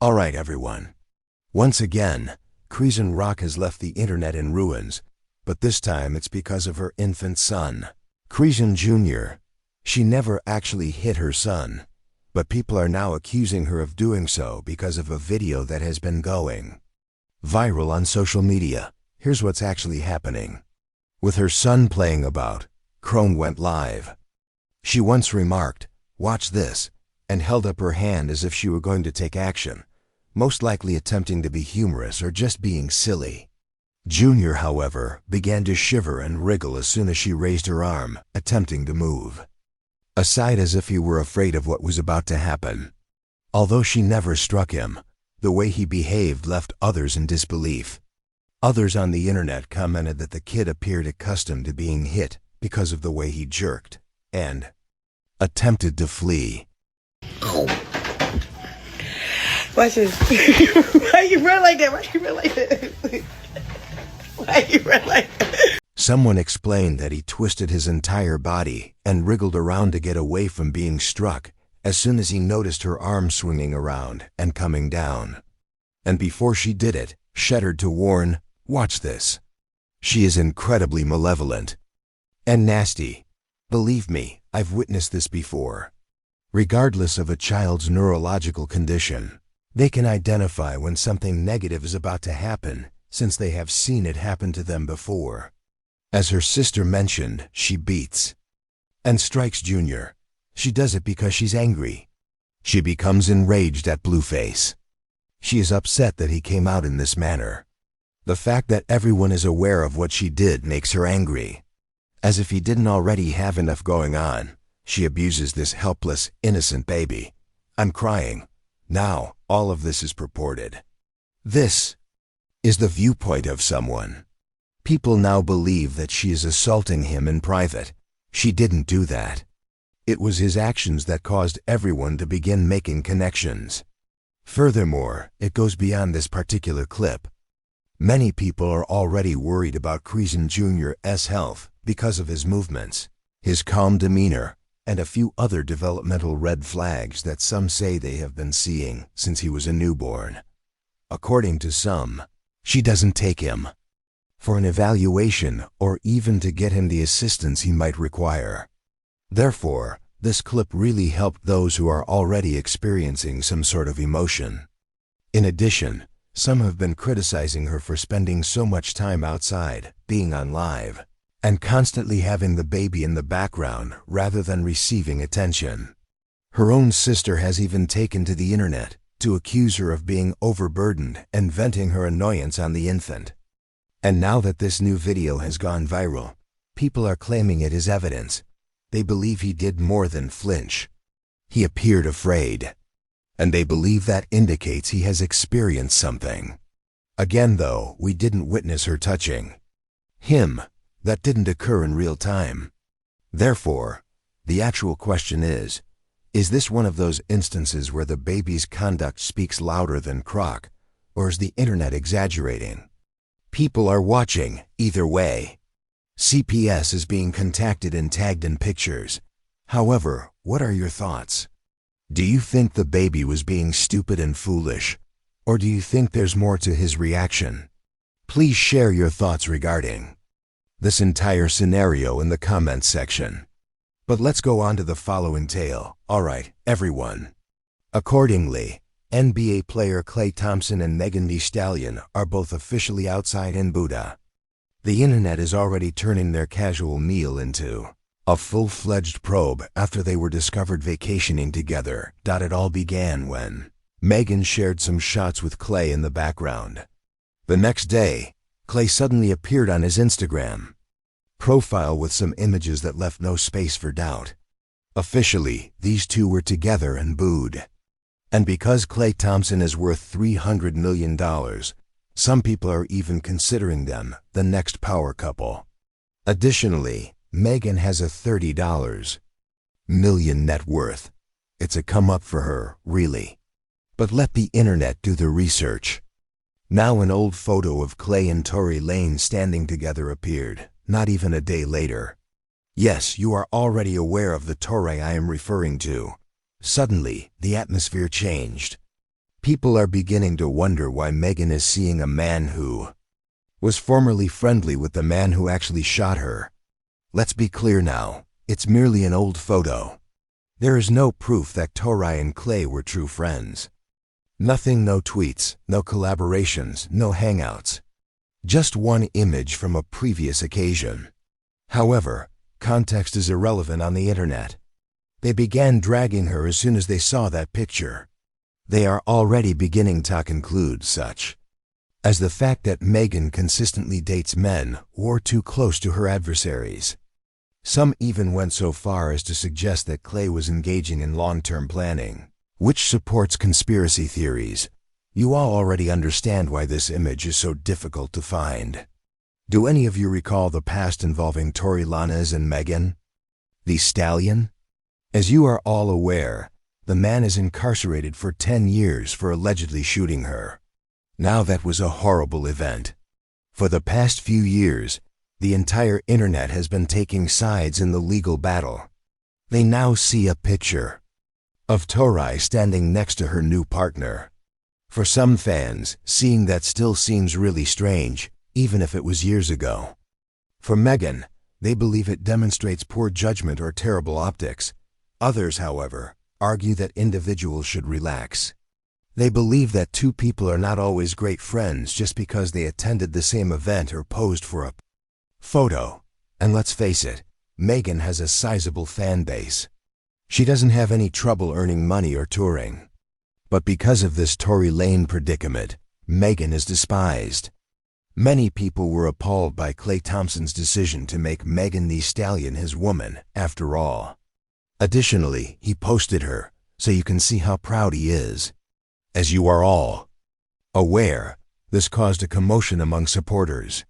Alright everyone. Once again, Chrisean Rock has left the internet in ruins, but this time it's because of her infant son, Chrisean Jr. She never actually hit her son, but people are now accusing her of doing so because of a video that has been going viral on social media. Here's what's actually happening. With her son playing about, Chrisean went live. She once remarked, "Watch this," and held up her hand as if she were going to take action, most likely attempting to be humorous or just being silly. Junior, however, began to shiver and wriggle as soon as she raised her arm, attempting to move aside as if he were afraid of what was about to happen. Although she never struck him, the way he behaved left others in disbelief. Others on the internet commented that the kid appeared accustomed to being hit because of the way he jerked and attempted to flee. Watch this. Why you run like that? Why you run like that? Why you run like that? Someone explained that he twisted his entire body and wriggled around to get away from being struck as soon as he noticed her arm swinging around and coming down. And before she did it, shuddered to warn, "Watch this." She is incredibly malevolent and nasty. Believe me, I've witnessed this before. Regardless of a child's neurological condition, they can identify when something negative is about to happen since they have seen it happen to them before. As her sister mentioned, she beats and strikes Junior. She does it because she's angry. She becomes enraged at Blueface. She is upset that he came out in this manner. The fact that everyone is aware of what she did makes her angry. As if he didn't already have enough going on, she abuses this helpless, innocent baby. I'm crying. Now, all of this is purported. This is the viewpoint of someone. People now believe that she is assaulting him in private. She didn't do that. It was his actions that caused everyone to begin making connections. Furthermore, it goes beyond this particular clip. Many people are already worried about Chrisean Jr.'s health because of his movements, his calm demeanor, and a few other developmental red flags that some say they have been seeing since he was a newborn. According to some, she doesn't take him for an evaluation or even to get him the assistance he might require. Therefore, this clip really helped those who are already experiencing some sort of emotion. In addition, some have been criticizing her for spending so much time outside, being on live, and constantly having the baby in the background rather than receiving attention. Her own sister has even taken to the internet to accuse her of being overburdened and venting her annoyance on the infant. And now that this new video has gone viral, people are claiming it as evidence. They believe he did more than flinch. He appeared afraid. And they believe that indicates he has experienced something. Again though, we didn't witness her touching him. That didn't occur in real time. Therefore, the actual question is this one of those instances where the baby's conduct speaks louder than Croc, or is the internet exaggerating? People are watching, either way. CPS is being contacted and tagged in pictures. However, what are your thoughts? Do you think the baby was being stupid and foolish, or do you think there's more to his reaction? Please share your thoughts regarding this entire scenario in the comments section. But let's go on to the following tale. Alright, everyone. Accordingly, NBA player Klay Thompson and Megan Thee Stallion are both officially outside in Buddha. The internet is already turning their casual meal into a full-fledged probe after they were discovered vacationing together. It all began when Megan shared some shots with Klay in the background. The next day, Klay suddenly appeared on his Instagram profile with some images that left no space for doubt. Officially, these two were together and booed. And because Klay Thompson is worth $300 million, some people are even considering them the next power couple. Additionally, Megan has a $30 million net worth. It's a come up for her, really. But let the internet do the research. Now an old photo of Klay and Tory Lanez standing together appeared, not even a day later. Yes, you are already aware of the Tory I am referring to. Suddenly, the atmosphere changed. People are beginning to wonder why Megan is seeing a man who was formerly friendly with the man who actually shot her. Let's be clear now, it's merely an old photo. There is no proof that Tory and Klay were true friends. Nothing, no tweets, no collaborations, no hangouts. Just one image from a previous occasion. However, context is irrelevant on the internet. They began dragging her as soon as they saw that picture. They are already beginning to conclude such as the fact that Megan consistently dates men who are too close to her adversaries. Some even went so far as to suggest that Klay was engaging in long-term planning, which supports conspiracy theories. You all already understand why this image is so difficult to find. Do any of you recall the past involving Tory Lanez and Megan, the stallion? As you are all aware, the man is incarcerated for 10 years for allegedly shooting her. Now that was a horrible event. For the past few years, the entire internet has been taking sides in the legal battle. They now see a picture of Tory standing next to her new partner. For some fans, seeing that still seems really strange, even if it was years ago. For Megan, they believe it demonstrates poor judgment or terrible optics. Others, however, argue that individuals should relax. They believe that two people are not always great friends just because they attended the same event or posed for a photo. And let's face it, Megan has a sizable fan base. She doesn't have any trouble earning money or touring. But because of this Tory Lanez predicament, Megan is despised. Many people were appalled by Klay Thompson's decision to make Megan Thee Stallion his woman, after all. Additionally, he posted her, so you can see how proud he is. As you are all aware, this caused a commotion among supporters.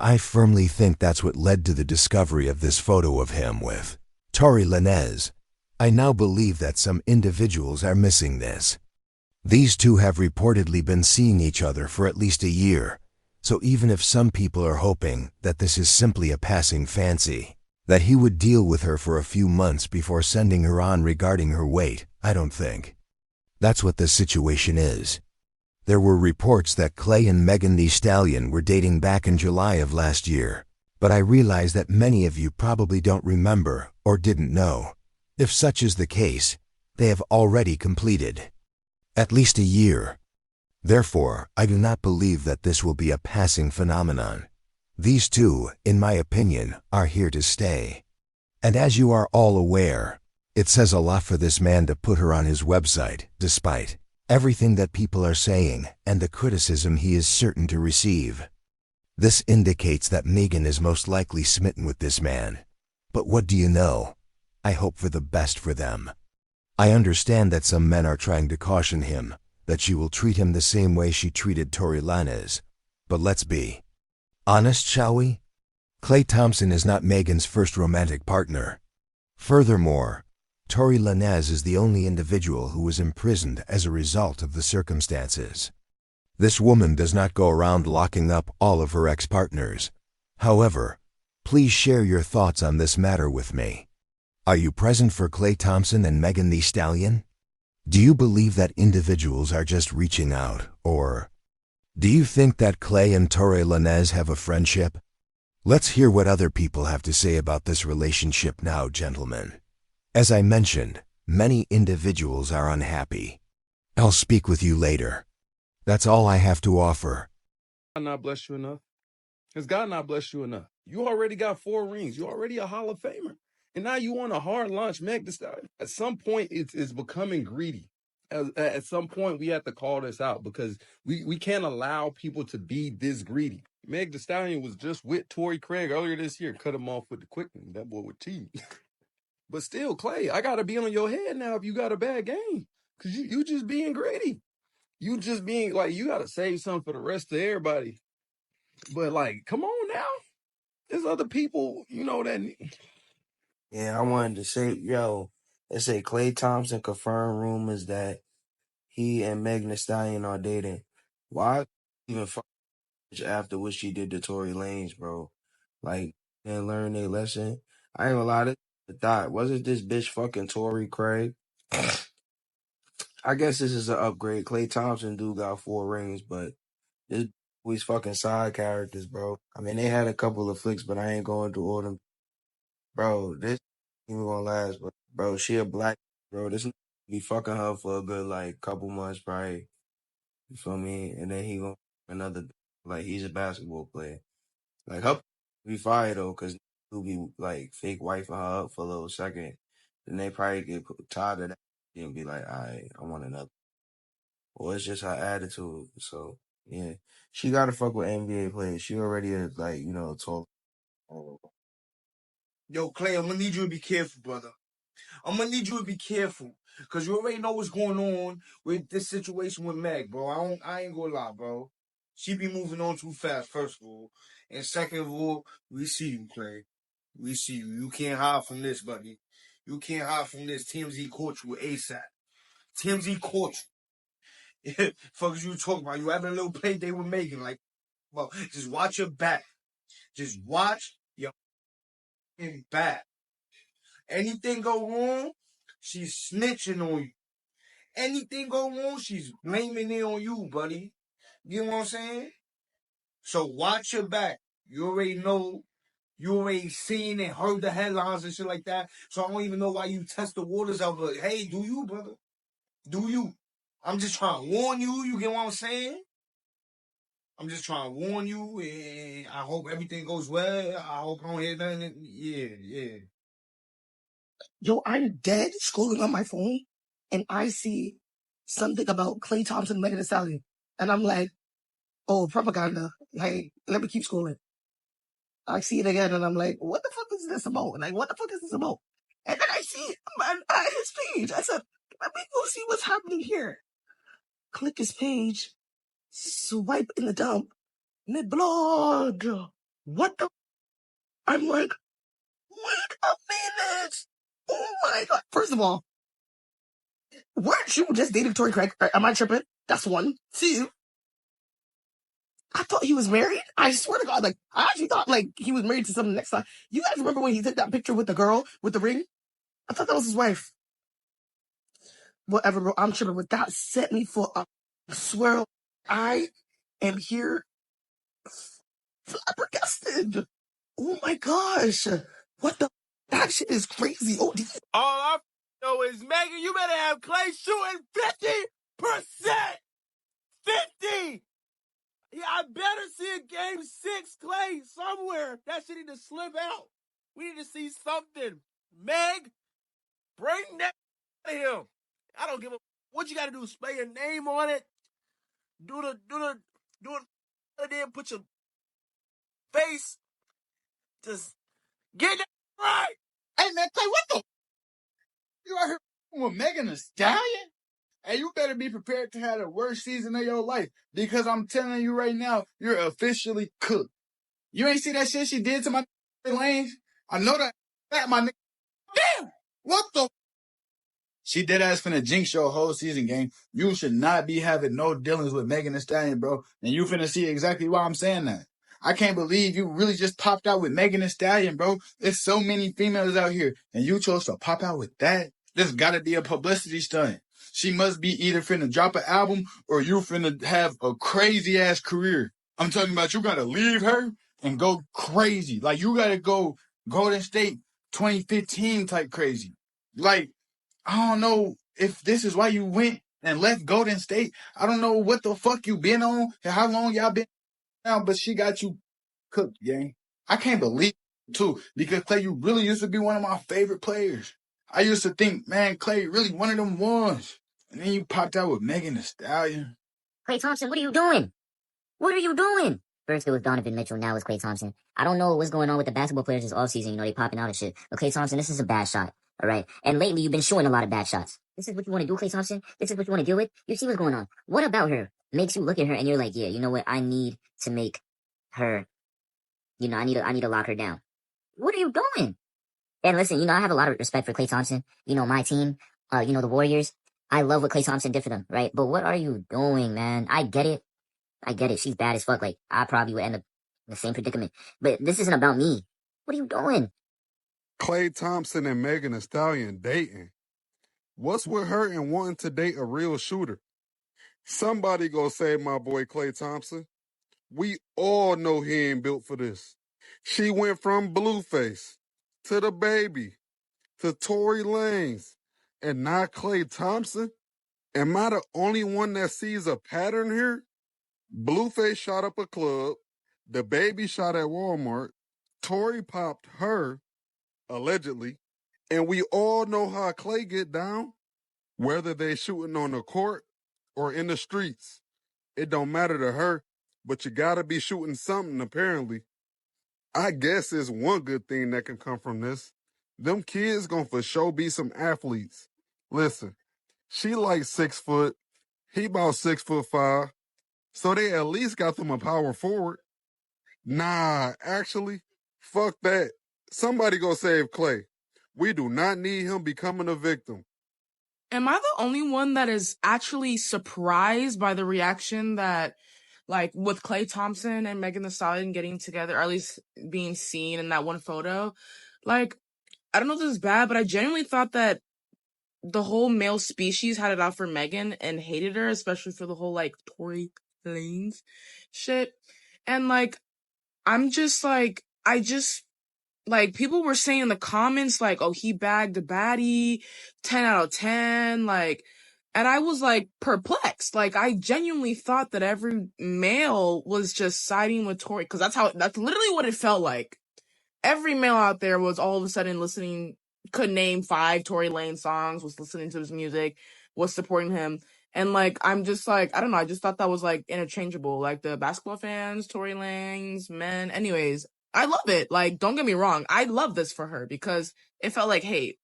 I firmly think that's what led to the discovery of this photo of him with Tory Lanez. I now believe that some individuals are missing this. These two have reportedly been seeing each other for at least a year, so even if some people are hoping that this is simply a passing fancy, that he would deal with her for a few months before sending her on regarding her weight, I don't think that's what the situation is. There were reports that Klay and Megan Thee Stallion were dating back in July of last year, but I realize that many of you probably don't remember or didn't know. If such is the case, they have already completed at least a year. Therefore, I do not believe that this will be a passing phenomenon. These two, in my opinion, are here to stay. And as you are all aware, it says a lot for this man to put her on his website, despite everything that people are saying and the criticism he is certain to receive. This indicates that Megan is most likely smitten with this man. But what do you know? I hope for the best for them. I understand that some men are trying to caution him that she will treat him the same way she treated Tory Lanez. But let's be honest, shall we? Klay Thompson is not Megan's first romantic partner. Furthermore, Tory Lanez is the only individual who was imprisoned as a result of the circumstances. This woman does not go around locking up all of her ex-partners. However, please share your thoughts on this matter with me. Are you present for Klay Thompson and Megan Thee Stallion? Do you believe that individuals are just reaching out, or do you think that Klay and Tory Lanez have a friendship? Let's hear what other people have to say about this relationship now, gentlemen. As I mentioned, many individuals are unhappy. I'll speak with you later. That's all I have to offer. God not bless you enough? Has God not blessed you enough? You already got 4 rings. You're already a Hall of Famer. And now you want a hard launch Meg Thee Stallion. At some point, it's becoming greedy. At some point, we have to call this out because we can't allow people to be this greedy. Meg Thee Stallion was just with Tory Craig earlier this year. Cut him off with the quick one. That boy with T. But still, Klay, I got to be on your head now if you got a bad game. Because you just being greedy. You just being like, you got to save something for the rest of everybody. But like, come on now. There's other people, that. Yeah, I wanted to say, yo, they say Klay Thompson confirmed rumors that he and Megan Thee Stallion are dating. Why even fuck after what she did to Tory Lanez, bro? Like, and learn their lesson. I ain't gonna lie, this thought wasn't this bitch fucking Tory Craig? I guess this is an upgrade. Klay Thompson do got 4 rings, but this these fucking side characters, bro. I mean, they had a couple of flicks, but I ain't going through all them. Bro, this ain't even gonna last, bro. She a black, bro. This be fucking her for a good, like, couple months, probably. You feel me? And then he gonna another, like, he's a basketball player. Like, her be fire, though, because he'll be, like, fake wifing her up for a little second. Then they probably get tired of that and be like, all right, I want another. Or it's just her attitude. So, yeah. She gotta fuck with NBA players. She already is, like, tall. Yo, Klay, I'm gonna need you to be careful, brother. I'm gonna need you to be careful. Cause you already know what's going on with this situation with Meg, bro. I ain't gonna lie, bro. She be moving on too fast, first of all. And second of all, we see you, Klay. We see you. You can't hide from this, buddy. You can't hide from this. TMZ caught you with ASAP. TMZ caught you. Fuck is you talking about? You having a little play they were making. Like, well, just watch your back. Just watch your back. Anything go wrong, she's snitching on you. Anything go wrong, she's blaming it on you, buddy. You know what I'm saying? So watch your back. You already know. You already seen and heard the headlines and shit like that. So I don't even know why you test the waters out. But hey, do you, brother? Do you? I'm just trying to warn you. You get what I'm saying? I'm just trying to warn you. And I hope everything goes well. I hope I don't hear nothing. Yeah. Yo, I'm dead scrolling on my phone, and I see something about Klay Thompson, Megan Thee Stallion, and I'm like, oh, propaganda. Like, let me keep scrolling. I see it again, and I'm like, what the fuck is this about? Like, what the fuck is this about? And then I see his page. I said, let me go see what's happening here. Click his page, swipe in the dump, and then blood. What the? I'm like, wait a minute. Oh my God. First of all, weren't you just dating Tory Craig? Am I tripping? That's one. Two, I thought he was married. I swear to God, like, I actually thought, like, he was married to someone next time. You guys remember when he took that picture with the girl with the ring? I thought that was his wife. Whatever, bro. I'm tripping, but that set me for a swear. I am here flabbergasted. Oh my gosh. What the? That shit is crazy. Oh, All I know is, Megan, you better have Klay shooting 50%. 50. Yeah, I better see a game 6 Klay somewhere. That shit need to slip out. We need to see something. Meg, bring that to him. I don't give a what you got to do. Spray your name on it. Do it. Then put your face. Just get that right. Hey man, Klay, what the? You out here with Megan Thee Stallion? Hey, you better be prepared to have the worst season of your life because I'm telling you right now, you're officially cooked. You ain't see that shit she did to my Lanez? I know that my nigga. Damn! What the? She dead ass finna jinx your whole season, game. You should not be having no dealings with Megan Thee Stallion, bro. And you finna see exactly why I'm saying that. I can't believe you really just popped out with Megan Thee Stallion, bro. There's so many females out here, and you chose to pop out with that? This gotta be a publicity stunt. She must be either finna drop an album or you finna have a crazy ass career. I'm talking about you gotta leave her and go crazy. Like you gotta go Golden State 2015 type crazy. Like, I don't know if this is why you went and left Golden State. I don't know what the fuck you been on and how long y'all been now, but she got you cooked, gang. I can't believe it, too, because Klay, you really used to be one of my favorite players. I used to think, man, Klay really one of them ones. And then you popped out with Megan Thee Stallion. Klay Thompson, what are you doing? What are you doing? First it was Donovan Mitchell, now it's Klay Thompson. I don't know what's going on with the basketball players this offseason. They popping out and shit. But Klay Thompson, this is a bad shot, all right? And lately you've been showing a lot of bad shots. This is what you want to do, Klay Thompson? This is what you want to deal with? You see what's going on. What about her makes you look at her and you're like, yeah, you know what? I need to make her, I need to lock her down. What are you doing? And listen, I have a lot of respect for Klay Thompson. My team, the Warriors. I love what Klay Thompson did for them, right? But what are you doing, man? I get it. She's bad as fuck. Like, I probably would end up in the same predicament. But this isn't about me. What are you doing? Klay Thompson and Megan Thee Stallion dating. What's with her and wanting to date a real shooter? Somebody go save my boy Klay Thompson. We all know he ain't built for this. She went from Blueface to the baby to Tory Lanez and now Klay Thompson. Am I the only one that sees a pattern here? Blueface shot up a club. The baby shot at Walmart. Tory popped her, allegedly. And we all know how Klay get down. Whether they shooting on the court or in the streets, it don't matter to her, but you gotta be shooting something apparently. I guess it's one good thing that can come from this. Them kids gonna for sure be some athletes. Listen, she like 6 foot, he about 6'5", so they at least got them a power forward. Nah, actually, fuck that. Somebody go save Klay. We do not need him becoming a victim. Am I the only one that is actually surprised by the reaction that, like, with Klay Thompson and Megan Thee Stallion getting together, or at least being seen in that one photo? Like, I don't know if this is bad, but I genuinely thought that the whole male species had it out for Megan and hated her, especially for the whole, like, Tory Lanez shit. And, like, I'm just, like, like, people were saying in the comments, like, oh, he bagged a baddie, 10 out of 10, like, and I was, like, perplexed. Like, I genuinely thought that every male was just siding with Tory, because that's literally what it felt like. Every male out there was all of a sudden could name 5 Tory Lanez songs, was listening to his music, was supporting him. And, like, I'm just, like, I don't know, I just thought that was, like, interchangeable. Like, the basketball fans, Tory Lanez, men. Anyways, I love it. Like, don't get me wrong. I love this for her because it felt like, hey,